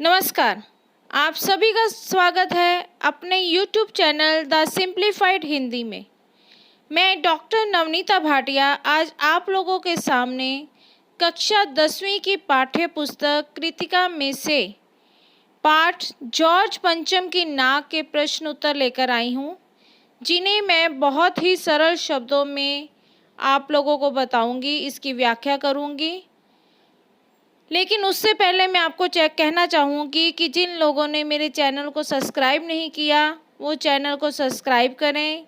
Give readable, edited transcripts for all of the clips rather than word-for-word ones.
नमस्कार। आप सभी का स्वागत है अपने YouTube channel the simplified Hindi में। मैं डॉक्टर नवनीता भाटिया आज आप लोगों के सामने कक्षा 10वीं की पाठ्य पुस्तक कृतिका में से पाठ जॉर्ज पंचम की नाक के प्रश्न उत्तर लेकर आई हूँ, जिन्हें मैं बहुत ही सरल शब्दों में आप लोगों को बताऊंगी, इसकी व्याख्या करूंगी। लेकिन उससे पहले मैं आपको कहना चाहूँगी कि जिन लोगों ने मेरे चैनल को सब्सक्राइब नहीं किया वो चैनल को सब्सक्राइब करें।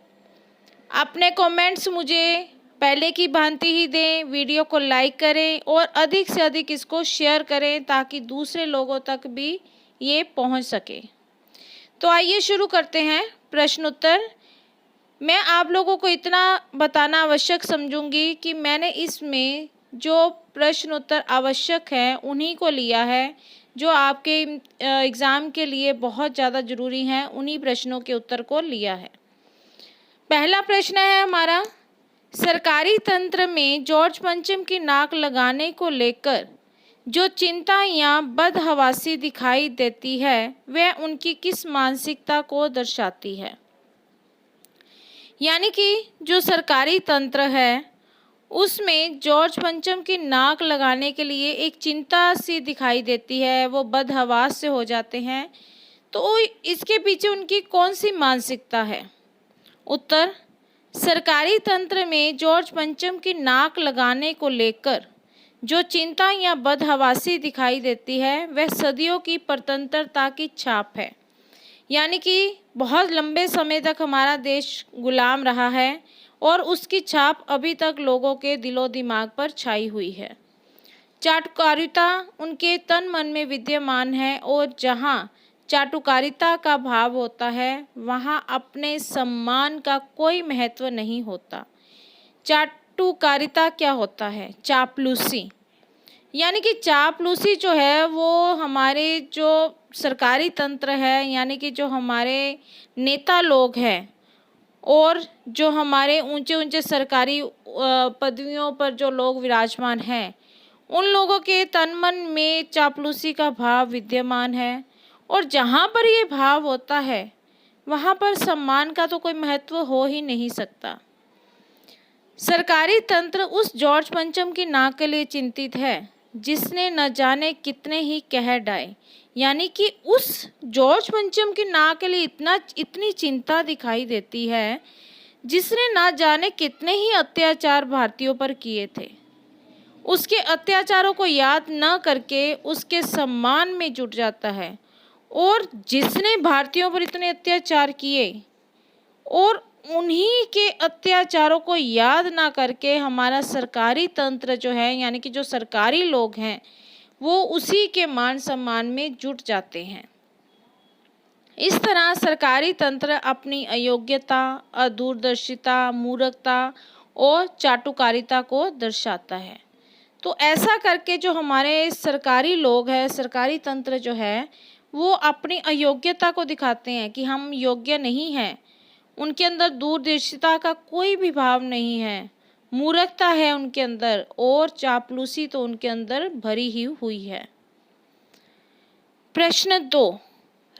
अपने कमेंट्स मुझे पहले की भांति ही दें, वीडियो को लाइक करें और अधिक से अधिक इसको शेयर करें ताकि दूसरे लोगों तक भी ये पहुंच सके। तो आइए शुरू करते हैं प्रश्न उत्तर। मैं आप लोगों को इतना बताना आवश्यक समझूंगी कि मैंने इसमें जो प्रश्न उत्तर आवश्यक हैं उन्हीं को लिया है, जो आपके एग्ज़ाम के लिए बहुत ज़्यादा ज़रूरी हैं, उन्हीं प्रश्नों के उत्तर को लिया है। पहला प्रश्न है हमारा, सरकारी तंत्र में जॉर्ज पंचम की नाक लगाने को लेकर जो चिंता या बदहवासी दिखाई देती है वह उनकी किस मानसिकता को दर्शाती है। यानी कि जो सरकारी तंत्र है उसमें जॉर्ज पंचम की नाक लगाने के लिए एक चिंता सी दिखाई देती है, वो बदहवास से हो जाते हैं। तो इसके पीछे उनकी कौन सी मानसिकता है। उत्तर, सरकारी तंत्र में जॉर्ज पंचम की नाक लगाने को लेकर जो चिंता या बदहवासी दिखाई देती है वह सदियों की परतंत्रता की छाप है। यानी कि बहुत लंबे समय तक हमारा देश गुलाम रहा है और उसकी छाप अभी तक लोगों के दिलो दिमाग पर छाई हुई है। चाटुकारिता उनके तन मन में विद्यमान है और जहाँ चाटुकारिता का भाव होता है वहाँ अपने सम्मान का कोई महत्व नहीं होता। चाटुकारिता क्या होता है? चापलूसी। यानी कि चापलूसी जो है वो हमारे जो सरकारी तंत्र है, यानी कि जो हमारे नेता लोग हैं और जो हमारे ऊंचे ऊंचे सरकारी पदवियों पर जो लोग विराजमान हैं, उन लोगों के तन मन में चापलूसी का भाव विद्यमान है। और जहाँ पर ये भाव होता है वहाँ पर सम्मान का तो कोई महत्व हो ही नहीं सकता। सरकारी तंत्र उस जॉर्ज पंचम की नाक के लिए चिंतित है जिसने न जाने कितने ही कहर ढाए। यानी कि उस जॉर्ज पंचम की नाक के लिए इतनी चिंता दिखाई देती है जिसने ना जाने कितने ही अत्याचार भारतीयों पर किए थे। उसके अत्याचारों को याद न करके उसके सम्मान में जुट जाता है। और जिसने भारतीयों पर इतने अत्याचार किए और उन्हीं के अत्याचारों को याद ना करके हमारा सरकारी तंत्र जो है, यानी कि जो सरकारी लोग हैं, वो उसी के मान सम्मान में जुट जाते हैं। इस तरह सरकारी तंत्र अपनी अयोग्यता, अदूरदर्शिता, मूर्खता और चाटुकारिता को दर्शाता है। तो ऐसा करके जो हमारे सरकारी लोग हैं, सरकारी तंत्र जो है, वो अपनी अयोग्यता को दिखाते हैं कि हम योग्य नहीं हैं। उनके अंदर दूरदर्शिता का कोई भी भाव नहीं है, मूर्खता है उनके अंदर और चापलूसी तो उनके अंदर भरी ही हुई है। प्रश्न 2,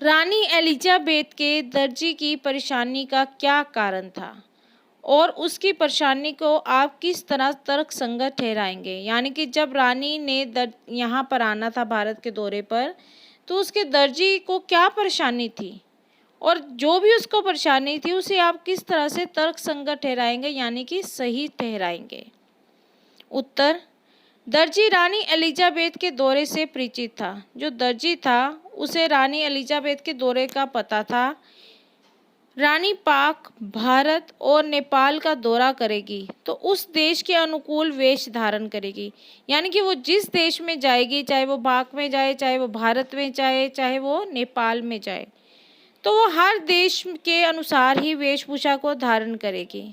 रानी एलिजाबेथ के दर्जी की परेशानी का क्या कारण था और उसकी परेशानी को आप किस तरह तर्कसंगत ठहराएंगे। यानी कि जब रानी ने यहाँ पर आना था भारत के दौरे पर, तो उसके दर्जी को क्या परेशानी थी और जो भी उसको परेशानी थी उसे आप किस तरह से तर्कसंगत ठहराएंगे, यानी कि सही ठहराएंगे। उत्तर, दर्जी रानी एलिजाबेथ के दौरे से परिचित था। जो दर्जी था उसे रानी एलिजाबेथ के दौरे का पता था। रानी पाक, भारत और नेपाल का दौरा करेगी तो उस देश के अनुकूल वेश धारण करेगी। यानी कि वो जिस देश में जाएगी, चाहे वो पाक में जाए, चाहे वो भारत में जाए, चाहे वो नेपाल में जाए, तो वो हर देश के अनुसार ही वेशभूषा को धारण करेगी।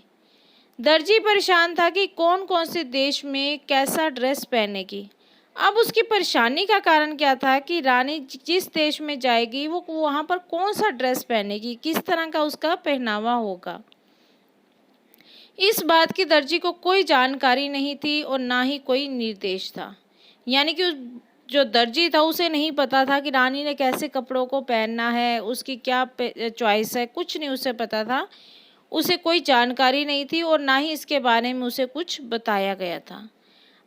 दर्जी परेशान था कि कौन कौन से देश में कैसा ड्रेस पहनेगी। अब उसकी परेशानी का कारण क्या था कि रानी जिस देश में जाएगी वो वहाँ पर कौन सा ड्रेस पहनेगी, किस तरह का उसका पहनावा होगा। इस बात की दर्जी को कोई जानकारी नहीं थी और ना ही कोई निर्देश था। यानी कि जो दर्जी था उसे नहीं पता था कि रानी ने कैसे कपड़ों को पहनना है, उसकी क्या चॉइस है, कुछ नहीं उसे पता था। उसे कोई जानकारी नहीं थी और ना ही इसके बारे में उसे कुछ बताया गया था।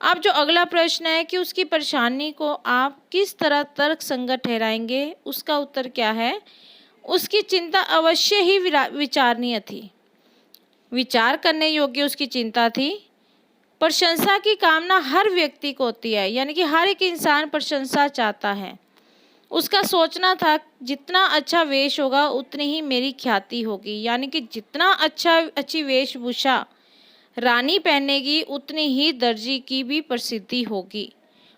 अब जो अगला प्रश्न है कि उसकी परेशानी को आप किस तरह तर्कसंगत ठहराएंगे, उसका उत्तर क्या है? उसकी चिंता अवश्य ही विचारणीय थी, विचार करने योग्य उसकी चिंता थी। प्रशंसा की कामना हर व्यक्ति को होती है, यानी कि हर एक इंसान प्रशंसा चाहता है। उसका सोचना था जितना अच्छा वेश होगा उतनी ही मेरी ख्याति होगी, यानी कि जितना अच्छी वेशभूषा रानी पहनेगी उतनी ही दर्जी की भी प्रसिद्धि होगी।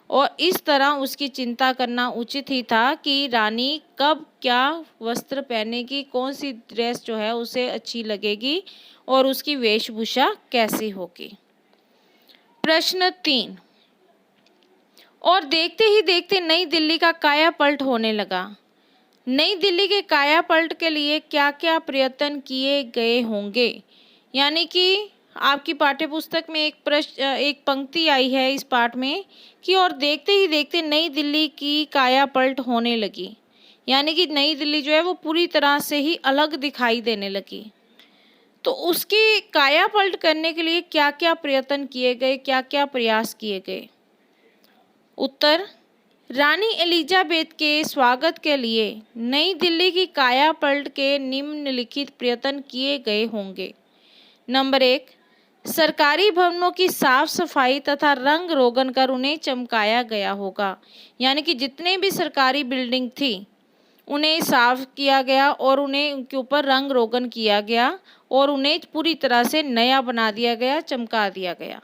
और इस तरह उसकी चिंता करना उचित ही था कि रानी कब क्या वस्त्र पहनेगी, कौन सी ड्रेस जो है उसे अच्छी लगेगी और उसकी वेशभूषा कैसी होगी। प्रश्न 3। और देखते ही देखते नई दिल्ली का कायापलट होने लगा। नई दिल्ली के कायापलट के लिए क्या क्या प्रयत्न किए गए होंगे? यानी कि आपकी पाठ्यपुस्तक में एक पंक्ति आई है इस पाठ में कि और देखते ही देखते नई दिल्ली की कायापलट होने लगी, यानी कि नई दिल्ली जो है वो पूरी तरह से ही अलग दिखाई देने लगी। तो उसकी कायापलट करने के लिए क्या क्या प्रयत्न किए गए, क्या क्या प्रयास किए गए? उत्तर, रानी एलिजाबेथ के स्वागत के लिए नई दिल्ली की कायापलट के निम्नलिखित प्रयत्न किए गए होंगे। नंबर 1, सरकारी भवनों की साफ सफाई तथा रंग रोगन कर उन्हें चमकाया गया होगा, यानी कि जितने भी सरकारी बिल्डिंग थी उन्हें साफ किया गया और उन्हें उनके ऊपर रंग रोगन किया गया और उन्हें पूरी तरह से नया बना दिया गया, चमका दिया गया।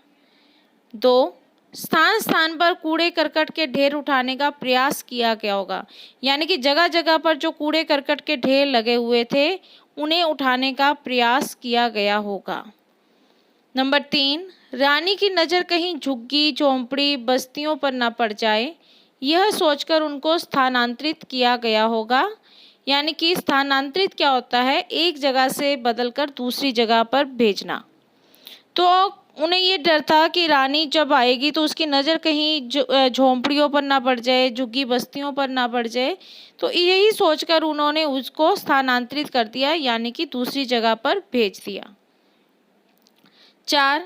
2, स्थान स्थान पर कूड़े करकट के ढेर उठाने का प्रयास किया गया होगा, यानी कि जगह जगह पर जो कूड़े करकट के ढेर लगे हुए थे उन्हें उठाने का प्रयास किया गया होगा। नंबर 3, रानी की नज़र कहीं झुग्गी झोंपड़ी बस्तियों पर न पड़ जाए, यह सोचकर उनको स्थानांतरित किया गया होगा। यानी कि स्थानांतरित क्या होता है? एक जगह से बदलकर दूसरी जगह पर भेजना। तो उन्हें ये डर था कि रानी जब आएगी तो उसकी नज़र कहीं झोंपड़ियों पर ना पड़ जाए, झुग्गी बस्तियों पर ना पड़ जाए, तो यही सोचकर उन्होंने उसको स्थानांतरित कर दिया, यानी कि दूसरी जगह पर भेज दिया। 4,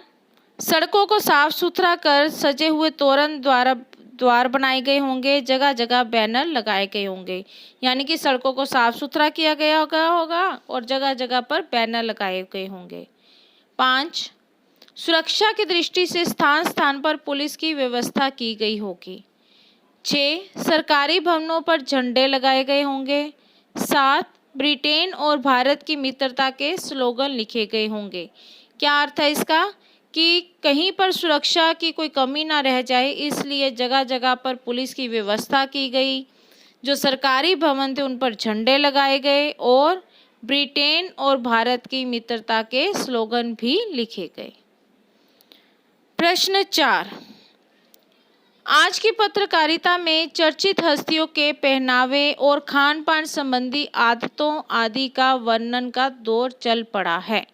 सड़कों को साफ सुथरा कर सजे हुए तोरण द्वार बनाए गए होंगे, जगह जगह बैनर लगाए गए होंगे, यानी कि सड़कों को साफ सुथरा किया गया होगा और जगह जगह पर बैनर लगाए गए होंगे। 5, सुरक्षा की दृष्टि से स्थान स्थान पर पुलिस की व्यवस्था की गई होगी। 6, सरकारी भवनों पर झंडे लगाए गए होंगे। 7, ब्रिटेन और भारत की मित्रता के स्लोगन लिखे गए होंगे। क्या अर्थ है इसका? कि कहीं पर सुरक्षा की कोई कमी ना रह जाए, इसलिए जगह जगह पर पुलिस की व्यवस्था की गई। जो सरकारी भवन थे उन पर झंडे लगाए गए और ब्रिटेन और भारत की मित्रता के स्लोगन भी लिखे गए। प्रश्न 4, आज की पत्रकारिता में चर्चित हस्तियों के पहनावे और खान पान संबंधी आदतों आदि का वर्णन का दौर चल पड़ा है।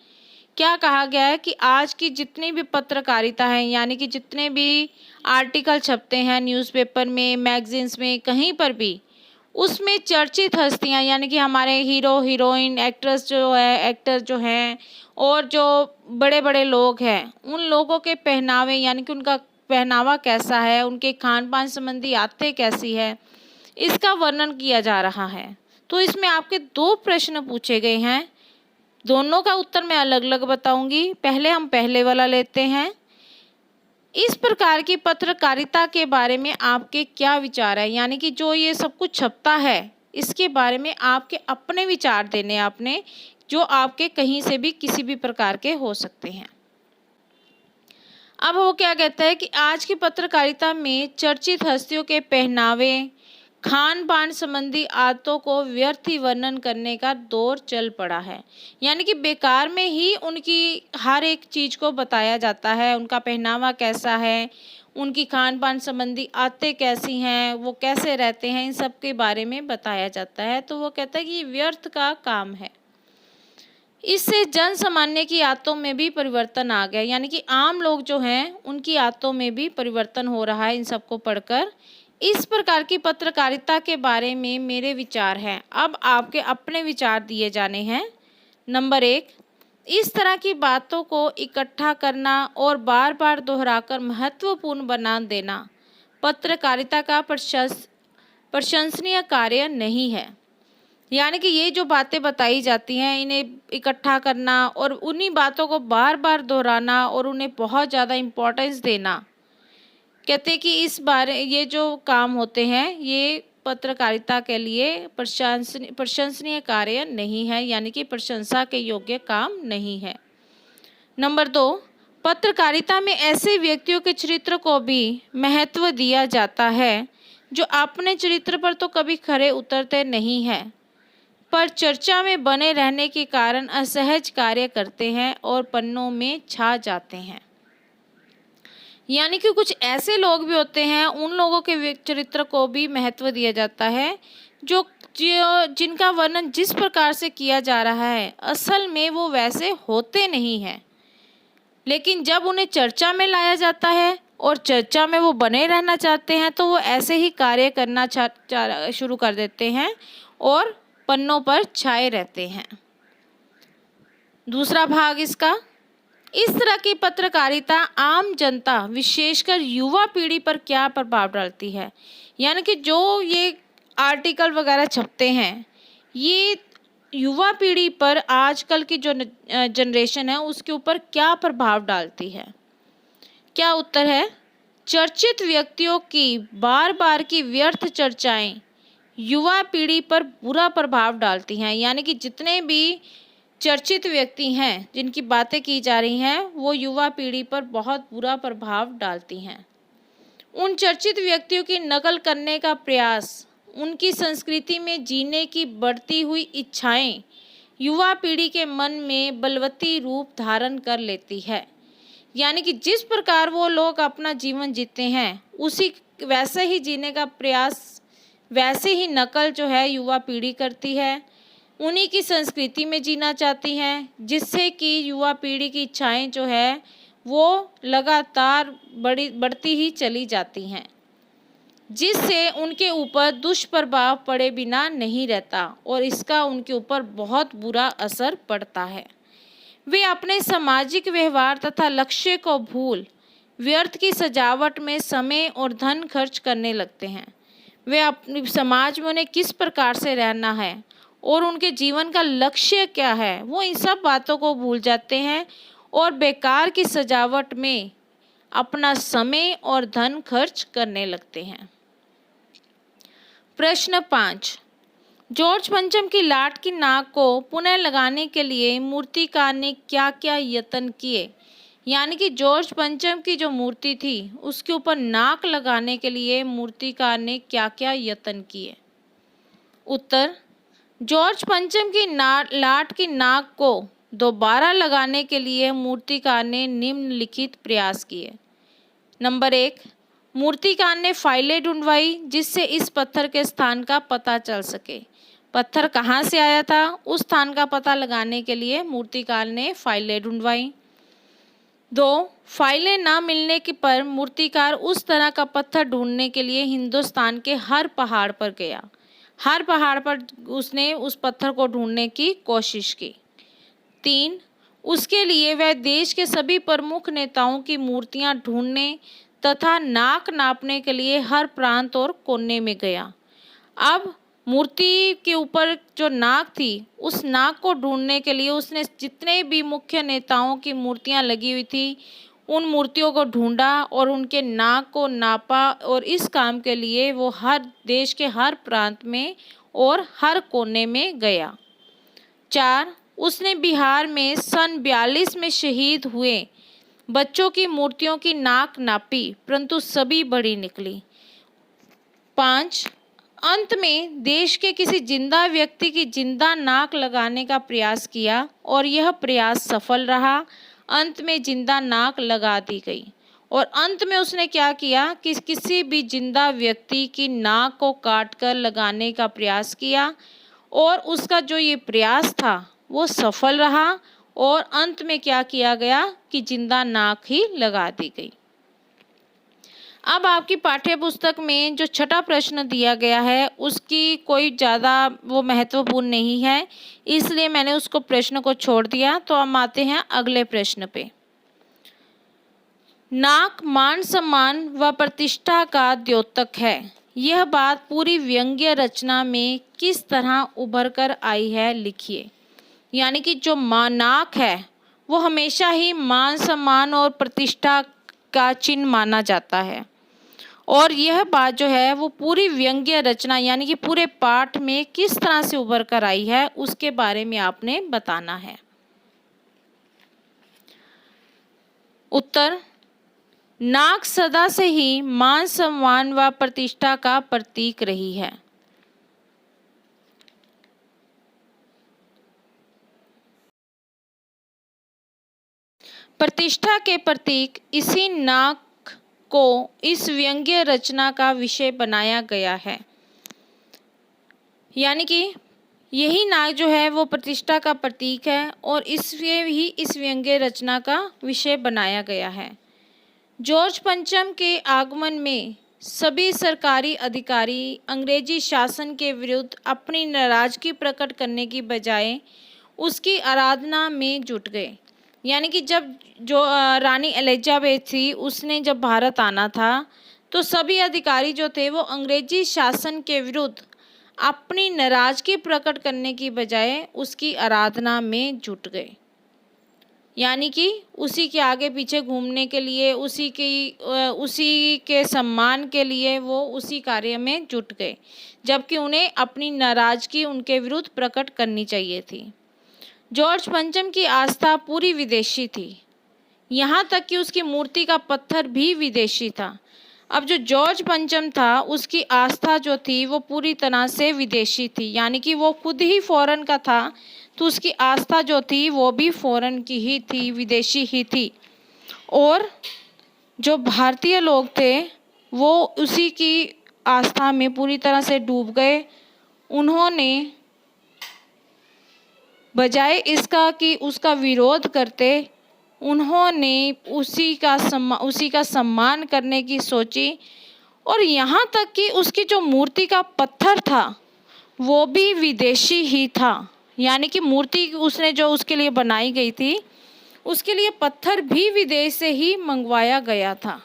क्या कहा गया है कि आज की जितनी भी पत्रकारिता है, यानी कि जितने भी आर्टिकल छपते हैं न्यूज़पेपर में, मैगजीन्स में, कहीं पर भी, उसमें चर्चित हस्तियां यानी कि हमारे हीरो हीरोइन एक्टर जो हैं और जो बड़े बड़े लोग हैं, उन लोगों के पहनावे यानी कि उनका पहनावा कैसा है, उनके खान पान संबंधी आदतें कैसी है, इसका वर्णन किया जा रहा है। तो इसमें आपके 2 प्रश्न पूछे गए हैं, दोनों का उत्तर मैं अलग अलग बताऊंगी। पहले हम पहले वाला लेते हैं। इस प्रकार की पत्रकारिता के बारे में आपके क्या विचार है, यानी कि जो ये सब कुछ छपता है इसके बारे में आपके अपने विचार देने आपने, जो आपके कहीं से भी किसी भी प्रकार के हो सकते हैं। अब वो क्या कहता है कि आज की पत्रकारिता में चर्चित हस्तियों के पहनावे खान पान संबंधी आदतों को व्यर्थ ही वर्णन करने का दौर चल पड़ा है, यानी कि बेकार में ही उनकी हर एक चीज़ को बताया जाता है, उनका पहनावा कैसा है, उनकी खान पान संबंधी आदतें कैसी हैं, वो कैसे रहते हैं, इन सब के बारे में बताया जाता है। तो वो कहता है कि ये व्यर्थ का काम है। इससे जन सामान्य की आदतों में भी परिवर्तन आ गया, यानी कि आम लोग जो हैं उनकी आदतों में भी परिवर्तन हो रहा है इन सबको पढ़कर। इस प्रकार की पत्रकारिता के बारे में मेरे विचार हैं। अब आपके अपने विचार दिए जाने हैं। नंबर 1, इस तरह की बातों को इकट्ठा करना और बार बार दोहराकर महत्वपूर्ण बना देना पत्रकारिता का प्रशंसनीय कार्य नहीं है। यानी कि ये जो बातें बताई जाती हैं इन्हें इकट्ठा करना और उन्हीं बातों को बार बार दोहराना और उन्हें बहुत ज़्यादा इम्पोर्टेंस देना, कहते हैं कि इस बारे ये जो काम होते हैं ये पत्रकारिता के लिए प्रशंसनीय कार्य नहीं है, यानी कि प्रशंसा के योग्य काम नहीं है। नंबर 2, पत्रकारिता में ऐसे व्यक्तियों के चरित्र को भी महत्व दिया जाता है जो अपने चरित्र पर तो कभी खरे उतरते नहीं हैं, पर चर्चा में बने रहने के कारण असहज कार्य करते हैं और पन्नों में छा जाते हैं। यानी कि कुछ ऐसे लोग भी होते हैं, उन लोगों के चरित्र को भी महत्व दिया जाता है जो जिनका वर्णन जिस प्रकार से किया जा रहा है असल में वो वैसे होते नहीं हैं, लेकिन जब उन्हें चर्चा में लाया जाता है और चर्चा में वो बने रहना चाहते हैं तो वो ऐसे ही कार्य करना शुरू कर देते हैं और पन्नों पर छाए रहते हैं। दूसरा भाग इसका, इस तरह की पत्रकारिता आम जनता विशेषकर युवा पीढ़ी पर क्या प्रभाव डालती है। यानी कि जो ये आर्टिकल वगैरह छपते हैं ये युवा पीढ़ी पर आजकल की जो जनरेशन है उसके ऊपर क्या प्रभाव डालती है। क्या उत्तर है, चर्चित व्यक्तियों की बार बार की व्यर्थ चर्चाएं युवा पीढ़ी पर बुरा प्रभाव डालती हैं। यानी कि जितने भी चर्चित व्यक्ति हैं जिनकी बातें की जा रही हैं वो युवा पीढ़ी पर बहुत बुरा प्रभाव डालती हैं। उन चर्चित व्यक्तियों की नकल करने का प्रयास, उनकी संस्कृति में जीने की बढ़ती हुई इच्छाएं युवा पीढ़ी के मन में बलवती रूप धारण कर लेती है। यानी कि जिस प्रकार वो लोग अपना जीवन जीते हैं उसी वैसे ही जीने का प्रयास, वैसे ही नकल जो है युवा पीढ़ी करती है, उन्हीं की संस्कृति में जीना चाहती हैं, जिससे कि युवा पीढ़ी की इच्छाएं जो है वो लगातार बढ़ती ही चली जाती हैं, जिससे उनके ऊपर दुष्प्रभाव पड़े बिना नहीं रहता और इसका उनके ऊपर बहुत बुरा असर पड़ता है। वे अपने सामाजिक व्यवहार तथा लक्ष्य को भूल व्यर्थ की सजावट में समय और धन खर्च करने लगते हैं। वे अपने समाज में उन्हें किस प्रकार से रहना है और उनके जीवन का लक्ष्य क्या है, वो इन सब बातों को भूल जाते हैं और बेकार की सजावट में अपना समय और धन खर्च करने लगते हैं। प्रश्न 5, जॉर्ज पंचम की लाट की नाक को पुनः लगाने के लिए मूर्तिकार ने क्या क्या यत्न किए। यानी कि जॉर्ज पंचम की जो मूर्ति थी उसके ऊपर नाक लगाने के लिए मूर्तिकार ने क्या क्या यत्न किए। उत्तर, जॉर्ज पंचम की लाट की नाक को दोबारा लगाने के लिए मूर्तिकार ने निम्नलिखित प्रयास किए। नंबर 1, मूर्तिकार ने फाइलें ढूंढवाई जिससे इस पत्थर के स्थान का पता चल सके। पत्थर कहाँ से आया था उस स्थान का पता लगाने के लिए मूर्तिकार ने फाइलें ढूंढवाई। 2, फाइलें ना मिलने के पर मूर्तिकार उस तरह का पत्थर ढूंढने के लिए हिंदुस्तान के हर पहाड़ पर गया। हर पहाड़ पर उसने उस पत्थर को ढूंढने की कोशिश की। 3, उसके लिए वह देश के सभी प्रमुख नेताओं की मूर्तियां ढूंढने तथा नाक नापने के लिए हर प्रांत और कोने में गया। अब मूर्ति के ऊपर जो नाक थी उस नाक को ढूंढने के लिए उसने जितने भी मुख्य नेताओं की मूर्तियां लगी हुई थी उन मूर्तियों को ढूंढा और उनके नाक को नापा और इस काम के लिए वो हर देश के हर प्रांत में और हर कोने में गया। 4, उसने बिहार में सन 42 में शहीद हुए बच्चों की मूर्तियों की नाक नापी परंतु सभी बड़ी निकली। 5, अंत में देश के किसी जिंदा व्यक्ति की जिंदा नाक लगाने का प्रयास किया और यह प्रयास सफल रहा। अंत में जिंदा नाक लगा दी गई और अंत में उसने क्या किया कि किसी भी जिंदा व्यक्ति की नाक को काटकर लगाने का प्रयास किया और उसका जो ये प्रयास था वो सफल रहा और अंत में क्या किया गया कि जिंदा नाक ही लगा दी गई। अब आपकी पाठ्य पुस्तक में जो छठा प्रश्न दिया गया है उसकी कोई ज़्यादा वो महत्वपूर्ण नहीं है, इसलिए मैंने उसको प्रश्न को छोड़ दिया। तो हम आते हैं अगले प्रश्न पे। नाक मान सम्मान व प्रतिष्ठा का द्योतक है। यह बात पूरी व्यंग्य रचना में किस तरह उभर कर आई है, लिखिए। यानी कि जो नाक है वो हमेशा ही मान सम्मान और प्रतिष्ठा का चिन्ह माना जाता है, और यह बात जो है वो पूरी व्यंग्य रचना यानी कि पूरे पाठ में किस तरह से उभर कर आई है उसके बारे में आपने बताना है। उत्तर, नाक सदा से ही मान सम्मान व प्रतिष्ठा का प्रतीक रही है। प्रतिष्ठा के प्रतीक इसी नाक को इस व्यंग्य रचना का विषय बनाया गया है। यानी कि यही नाक जो है वो प्रतिष्ठा का प्रतीक है और इसलिए ही इस व्यंग्य रचना का विषय बनाया गया है। जॉर्ज पंचम के आगमन में सभी सरकारी अधिकारी अंग्रेजी शासन के विरुद्ध अपनी नाराजगी प्रकट करने की बजाय उसकी आराधना में जुट गए। यानी कि जब जो रानी एलिजाबेथ थी उसने जब भारत आना था तो सभी अधिकारी जो थे वो अंग्रेजी शासन के विरुद्ध अपनी नाराजगी प्रकट करने की बजाय उसकी आराधना में जुट गए। यानी कि उसी के आगे पीछे घूमने के लिए, उसी के सम्मान के लिए वो उसी कार्य में जुट गए, जबकि उन्हें अपनी नाराजगी उनके विरुद्ध प्रकट करनी चाहिए थी। जॉर्ज पंचम की आस्था पूरी विदेशी थी, यहाँ तक कि उसकी मूर्ति का पत्थर भी विदेशी था। अब जो जॉर्ज पंचम था उसकी आस्था जो थी वो पूरी तरह से विदेशी थी, यानी कि वो खुद ही फॉरेन का था, तो उसकी आस्था जो थी वो भी फॉरेन की ही थी, विदेशी ही थी। और जो भारतीय लोग थे वो उसी की आस्था में पूरी तरह से डूब गए। उन्होंने बजाय इसका कि उसका विरोध करते, उन्होंने उसी का सम्मान करने की सोची, और यहाँ तक कि उसकी जो मूर्ति का पत्थर था वो भी विदेशी ही था। यानी कि मूर्ति उसने जो उसके लिए बनाई गई थी उसके लिए पत्थर भी विदेश से ही मंगवाया गया था।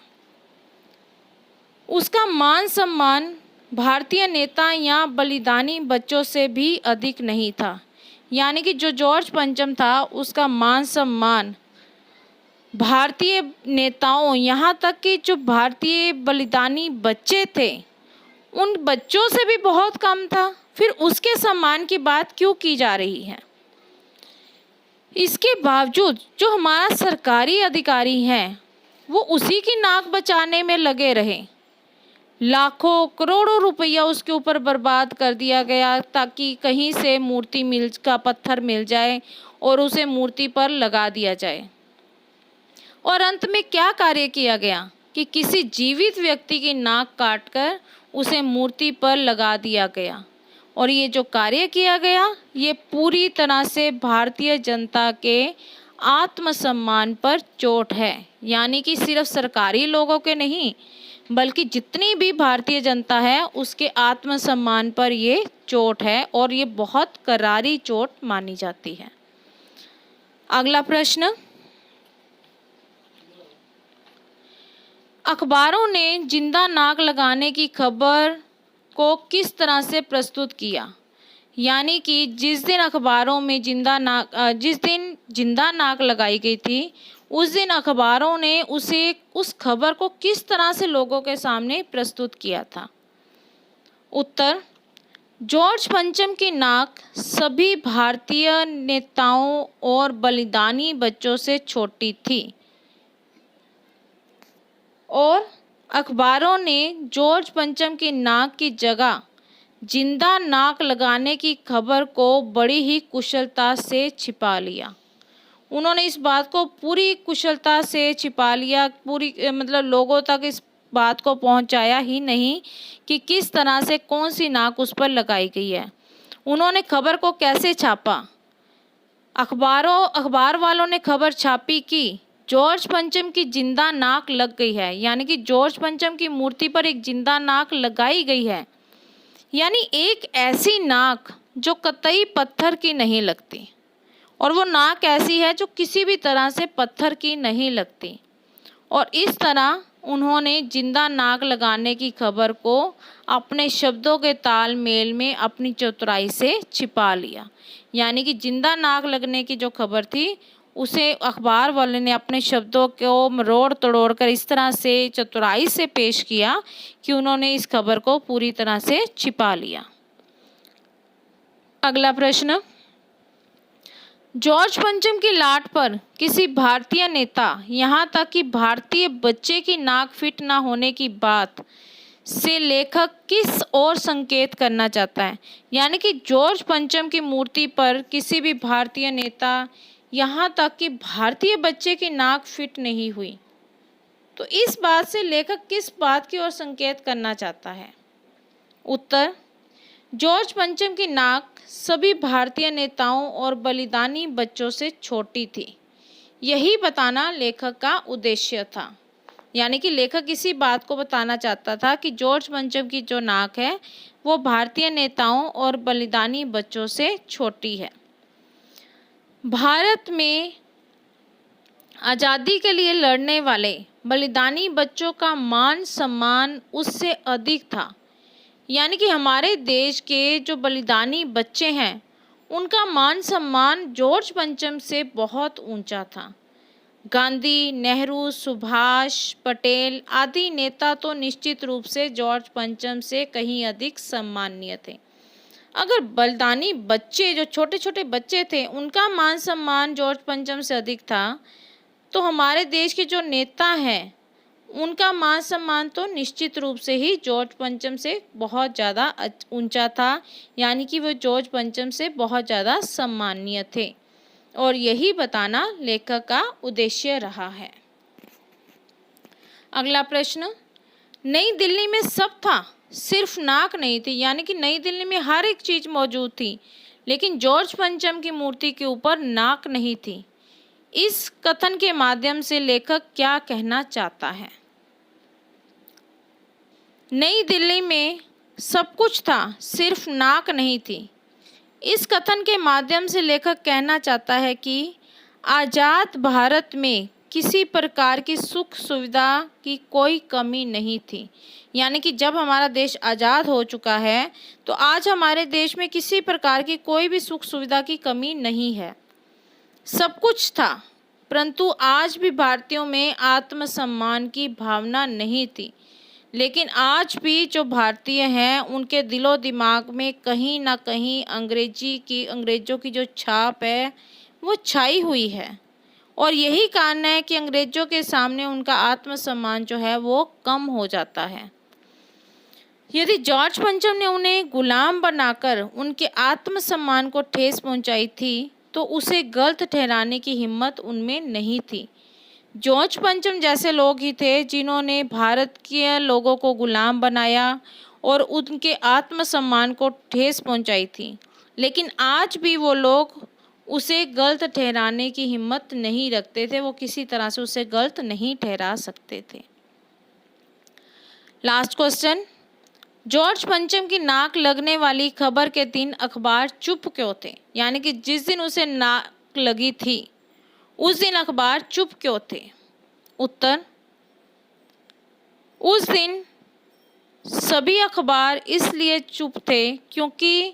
उसका मान सम्मान भारतीय नेता या बलिदानी बच्चों से भी अधिक नहीं था। यानी कि जो जॉर्ज पंचम था उसका मान सम्मान भारतीय नेताओं, यहाँ तक कि जो भारतीय बलिदानी बच्चे थे उन बच्चों से भी बहुत कम था। फिर उसके सम्मान की बात क्यों की जा रही है? इसके बावजूद जो हमारा सरकारी अधिकारी हैं वो उसी की नाक बचाने में लगे रहे। लाखों करोड़ों रुपया उसके ऊपर बर्बाद कर दिया गया ताकि कहीं से मूर्ति का पत्थर मिल जाए और उसे मूर्ति पर लगा दिया जाए। और अंत में क्या कार्य किया गया कि किसी जीवित व्यक्ति की नाक काटकर उसे मूर्ति पर लगा दिया गया। और ये जो कार्य किया गया ये पूरी तरह से भारतीय जनता के आत्मसम्मान पर चोट है। यानी कि सिर्फ सरकारी लोगों के नहीं बल्कि जितनी भी भारतीय जनता है उसके आत्मसम्मान पर ये चोट है, और ये बहुत करारी चोट मानी जाती है। अगला प्रश्न, अखबारों ने जिंदा नाक लगाने की खबर को किस तरह से प्रस्तुत किया? यानी कि जिस दिन अखबारों में जिस दिन जिंदा नाक लगाई गई थी उस दिन अखबारों ने उस खबर को किस तरह से लोगों के सामने प्रस्तुत किया था? उत्तर, जॉर्ज पंचम की नाक सभी भारतीय नेताओं और बलिदानी बच्चों से छोटी थी, और अखबारों ने जॉर्ज पंचम की नाक की जगह जिंदा नाक लगाने की खबर को बड़ी ही कुशलता से छिपा लिया। उन्होंने इस बात को पूरी कुशलता से छिपा लिया, मतलब लोगों तक इस बात को पहुंचाया ही नहीं कि किस तरह से कौन सी नाक उस पर लगाई गई है। उन्होंने खबर को कैसे छापा? अखबार वालों ने खबर छापी कि जॉर्ज पंचम की जिंदा नाक लग गई है, यानी कि जॉर्ज पंचम की मूर्ति पर एक जिंदा नाक लगाई गई है, यानी एक ऐसी नाक जो कतई पत्थर की नहीं लगती, और वो नाक ऐसी है जो किसी भी तरह से पत्थर की नहीं लगती। और इस तरह उन्होंने जिंदा नाक लगाने की खबर को अपने शब्दों के तालमेल में अपनी चतुराई से छिपा लिया, यानी कि जिंदा नाक लगने की जो खबर थी उसे अखबार वाले ने अपने शब्दों को मरोड़ तोड़ कर इस तरह से चतुराई से पेश किया कि उन्होंने इस खबर को पूरी तरह से छिपा लिया। अगला प्रश्न, जॉर्ज पंचम की लाट पर किसी भारतीय नेता, यहाँ तक कि भारतीय बच्चे की नाक फिट ना होने की बात से लेखक किस ओर संकेत करना चाहता है, यानी कि जॉर्ज पंचम की मूर्ति पर किसी भी भारतीय नेता, यहाँ तक कि भारतीय बच्चे की नाक फिट नहीं हुई, तो इस बात से लेखक किस बात की ओर संकेत करना चाहता है? उत्तर, जॉर्ज पंचम की नाक सभी भारतीय नेताओं और बलिदानी बच्चों से छोटी थी, यही बताना लेखक का उद्देश्य था। यानी कि लेखक इसी बात को बताना चाहता था कि जॉर्ज पंचम की जो नाक है वो भारतीय नेताओं और बलिदानी बच्चों से छोटी है। भारत में आज़ादी के लिए लड़ने वाले बलिदानी बच्चों का मान सम्मान उससे अधिक था, यानी कि हमारे देश के जो बलिदानी बच्चे हैं उनका मान सम्मान जॉर्ज पंचम से बहुत ऊंचा था। गांधी, नेहरू, सुभाष पटेल आदि नेता तो निश्चित रूप से जॉर्ज पंचम से कहीं अधिक सम्माननीय थे। अगर बलिदानी बच्चे, जो छोटे छोटे बच्चे थे, उनका मान सम्मान जॉर्ज पंचम से अधिक था, तो हमारे देश के जो नेता हैं उनका मान सम्मान तो निश्चित रूप से ही जॉर्ज पंचम से बहुत ज़्यादा ऊंचा था, यानी कि वो जॉर्ज पंचम से बहुत ज़्यादा सम्माननीय थे, और यही बताना लेखक का उद्देश्य रहा है। अगला प्रश्न, नई दिल्ली में सब था, सिर्फ नाक नहीं थी, यानी कि नई दिल्ली में हर एक चीज़ मौजूद थी, लेकिन जॉर्ज पंचम की मूर्ति के ऊपर नाक नहीं थी। इस कथन के माध्यम से लेखक क्या कहना चाहता है? नई दिल्ली में सब कुछ था, सिर्फ नाक नहीं थी। इस कथन के माध्यम से लेखक कहना चाहता है कि आज़ाद भारत में किसी प्रकार की सुख सुविधा की कोई कमी नहीं थी, यानी कि जब हमारा देश आज़ाद हो चुका है तो आज हमारे देश में किसी प्रकार की कोई भी सुख सुविधा की कमी नहीं है, सब कुछ था, परंतु आज भी भारतीयों में आत्मसम्मान की भावना नहीं थी। लेकिन आज भी जो भारतीय हैं उनके दिलो दिमाग में कहीं ना कहीं अंग्रेज़ों की जो छाप है वो छाई हुई है, और यही कारण है कि अंग्रेज़ों के सामने उनका आत्मसम्मान जो है वो कम हो जाता है। यदि जॉर्ज पंचम ने उन्हें गुलाम बनाकर उनके आत्मसम्मान को ठेस पहुंचाई थी तो उसे गलत ठहराने की हिम्मत उनमें नहीं थी। जॉर्ज पंचम जैसे लोग ही थे जिन्होंने भारत के लोगों को गुलाम बनाया और उनके आत्मसम्मान को ठेस पहुंचाई थी, लेकिन आज भी वो लोग उसे गलत ठहराने की हिम्मत नहीं रखते थे, वो किसी तरह से उसे गलत नहीं ठहरा सकते थे। लास्ट क्वेश्चन, जॉर्ज पंचम की नाक लगने वाली खबर के दिन अखबार चुप क्यों थे, यानी कि जिस दिन उसे नाक लगी थी उस दिन अखबार चुप क्यों थे? उत्तर, उस दिन सभी अखबार इसलिए चुप थे क्योंकि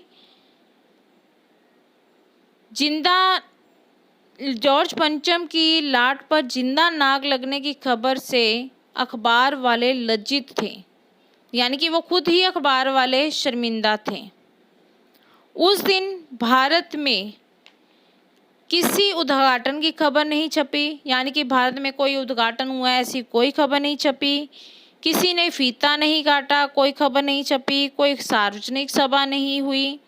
जॉर्ज पंचम की लाट पर जिंदा नाक लगने की खबर से अखबार वाले लज्जित थे, यानी कि वो खुद ही अखबार वाले शर्मिंदा थे। उस दिन भारत में किसी उद्घाटन की खबर नहीं छपी, यानी कि भारत में कोई उद्घाटन हुआ है ऐसी कोई खबर नहीं छपी, किसी ने फीता नहीं काटा कोई खबर नहीं छपी, कोई सार्वजनिक सभा नहीं हुई,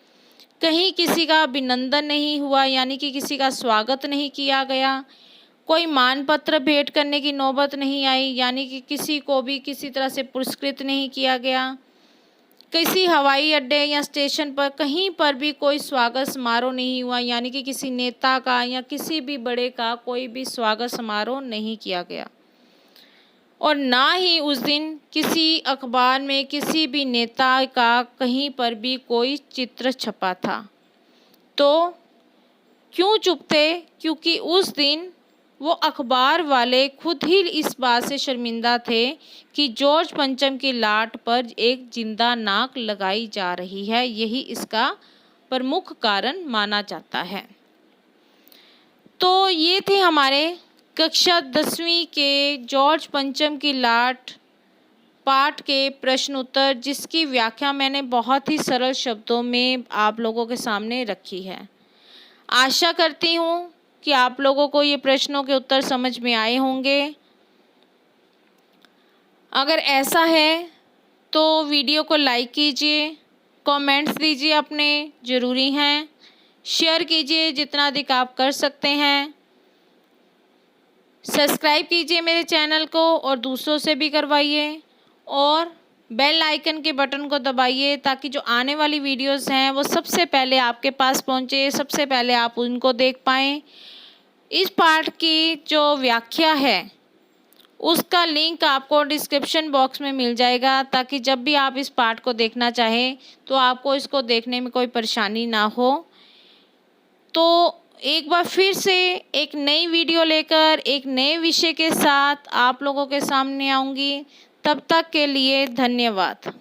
कहीं किसी का अभिनंदन नहीं हुआ, यानी कि किसी का स्वागत नहीं किया गया, कोई मानपत्र भेंट करने की नौबत नहीं आई, यानी कि किसी को भी किसी तरह से पुरस्कृत नहीं किया गया, किसी हवाई अड्डे या स्टेशन पर कहीं पर भी कोई स्वागत समारोह नहीं हुआ, यानी कि किसी नेता का या किसी भी बड़े का कोई भी स्वागत समारोह नहीं किया गया। और ना ही उस दिन किसी अखबार में किसी भी नेता का कहीं पर भी कोई चित्र छपा था। तो क्यों चुप थे? क्योंकि उस दिन वो अखबार वाले खुद ही इस बात से शर्मिंदा थे कि जॉर्ज पंचम की लाट पर एक जिंदा नाक लगाई जा रही है। यही इसका प्रमुख कारण माना जाता है। तो ये थे हमारे कक्षा 10वीं के जॉर्ज पंचम की लाट पाठ के प्रश्न उत्तर, जिसकी व्याख्या मैंने बहुत ही सरल शब्दों में आप लोगों के सामने रखी है। आशा करती हूँ कि आप लोगों को ये प्रश्नों के उत्तर समझ में आए होंगे। अगर ऐसा है तो वीडियो को लाइक कीजिए, कमेंट्स दीजिए अपने, ज़रूरी हैं, शेयर कीजिए जितना अधिक आप कर सकते हैं, सब्सक्राइब कीजिए मेरे चैनल को और दूसरों से भी करवाइए, और बेल आइकन के बटन को दबाइए ताकि जो आने वाली वीडियोस हैं वो सबसे पहले आपके पास पहुंचे, सबसे पहले आप उनको देख पाएँ। इस पाठ की जो व्याख्या है उसका लिंक आपको डिस्क्रिप्शन बॉक्स में मिल जाएगा, ताकि जब भी आप इस पाठ को देखना चाहें तो आपको इसको देखने में कोई परेशानी ना हो। तो एक बार फिर से एक नई वीडियो लेकर एक नए विषय के साथ आप लोगों के सामने आऊँगी। तब तक के लिए धन्यवाद।